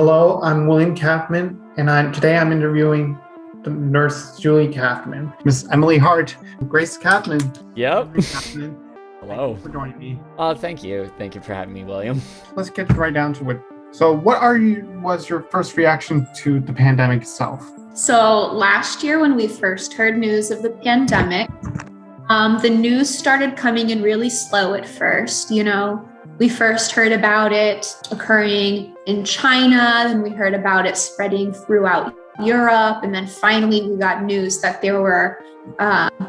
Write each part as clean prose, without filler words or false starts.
Hello, I'm William Kaufman, and today I'm interviewing the nurse Julie Kaufman, Miss Emily Hart, Grace Kaufman. Yep. Grace Kaufman. Hello. Thank you for joining me. Thank you. Thank you for having me, William. Let's get right down to it. So, was your first reaction to the pandemic itself? So last year when we first heard news of the pandemic, the news started coming in really slow at first. We first heard about it occurring in China, then we heard about it spreading throughout Europe, and then finally we got news that there were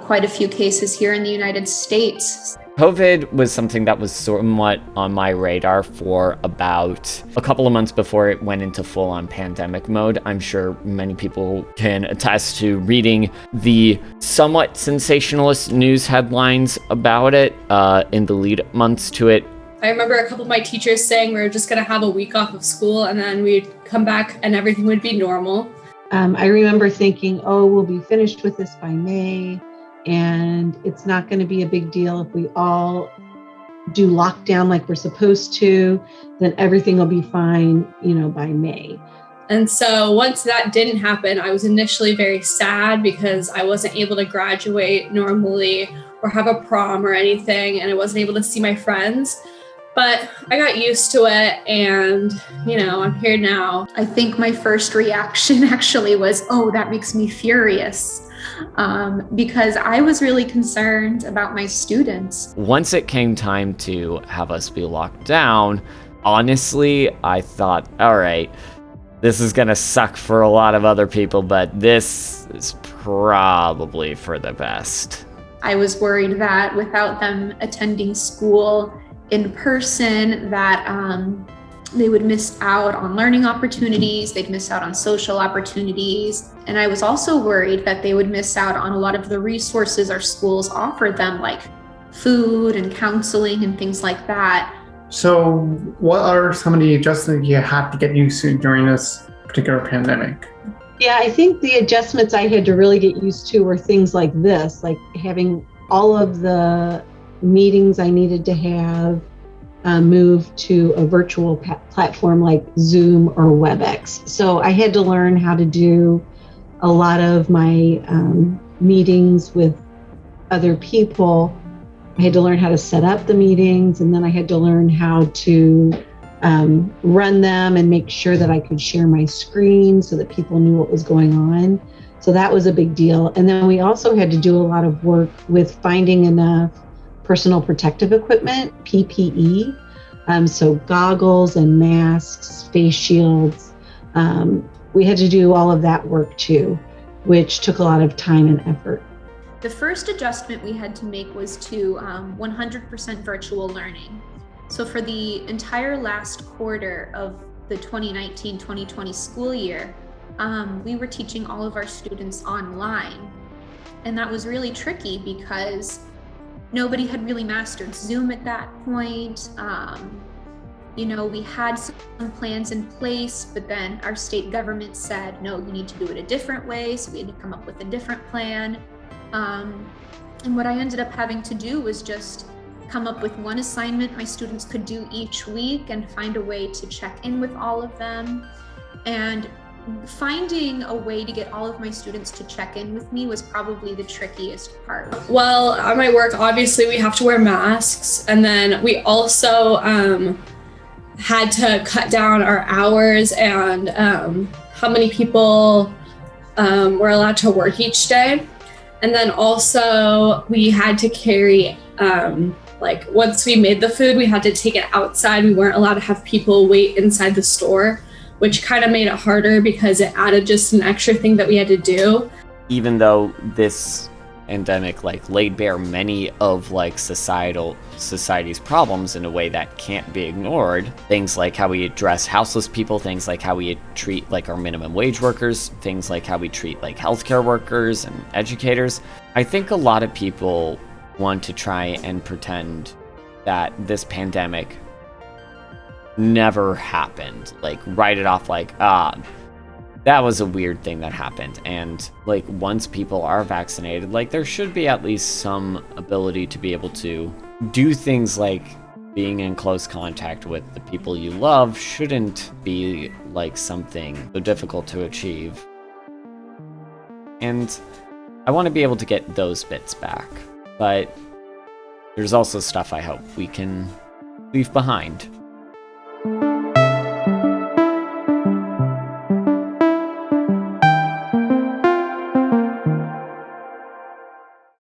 quite a few cases here in the United States. COVID was something that was somewhat on my radar for about a couple of months before it went into full-on pandemic mode. I'm sure many people can attest to reading the somewhat sensationalist news headlines about it in the lead months to it. I remember a couple of my teachers saying we were just going to have a week off of school and then we'd come back and everything would be normal. I remember thinking, we'll be finished with this by May. And it's not going to be a big deal if we all do lockdown like we're supposed to, then everything will be fine, by May. And so once that didn't happen, I was initially very sad because I wasn't able to graduate normally or have a prom or anything, and I wasn't able to see my friends. But I got used to it, and, I'm here now. I think my first reaction actually was, that makes me furious. Because I was really concerned about my students. Once it came time to have us be locked down, honestly, I thought, all right, this is going to suck for a lot of other people, but this is probably for the best. I was worried that without them attending school in person, that they would miss out on learning opportunities, they'd miss out on social opportunities. And I was also worried that they would miss out on a lot of the resources our schools offered them, like food and counseling and things like that. So, what are some of the adjustments you had to get used to during this particular pandemic? Yeah, I think the adjustments I had to really get used to were things like this, like having all of the meetings I needed to have move to a virtual platform like Zoom or WebEx. So I had to learn how to do a lot of my meetings with other people. I had to learn how to set up the meetings, and then I had to learn how to run them and make sure that I could share my screen so that people knew what was going on. So that was a big deal. And then we also had to do a lot of work with finding enough personal protective equipment, PPE, so goggles and masks, face shields. We had to do all of that work too, which took a lot of time and effort. The first adjustment we had to make was to 100% virtual learning. So for the entire last quarter of the 2019-2020 school year, we were teaching all of our students online. And that was really tricky because nobody had really mastered Zoom at that point. We had some plans in place, but then our state government said, no, you need to do it a different way. So we had to come up with a different plan. And what I ended up having to do was just come up with one assignment my students could do each week and find a way to check in with all of them. And finding a way to get all of my students to check in with me was probably the trickiest part. Well, at my work, obviously we have to wear masks, and then we also had to cut down our hours and how many people were allowed to work each day. And then also we had to carry, once we made the food, we had to take it outside. We weren't allowed to have people wait inside the store, which kind of made it harder because it added just an extra thing that we had to do. Even though this pandemic laid bare many of society's problems in a way that can't be ignored, things like how we address houseless people, things like how we treat our minimum wage workers, things like how we treat healthcare workers and educators. I think a lot of people want to try and pretend that this pandemic never happened, write it off that was a weird thing that happened. And once people are vaccinated, there should be at least some ability to be able to do things like being in close contact with the people you love shouldn't be like something so difficult to achieve. And I want to be able to get those bits back, but there's also stuff I hope we can leave behind.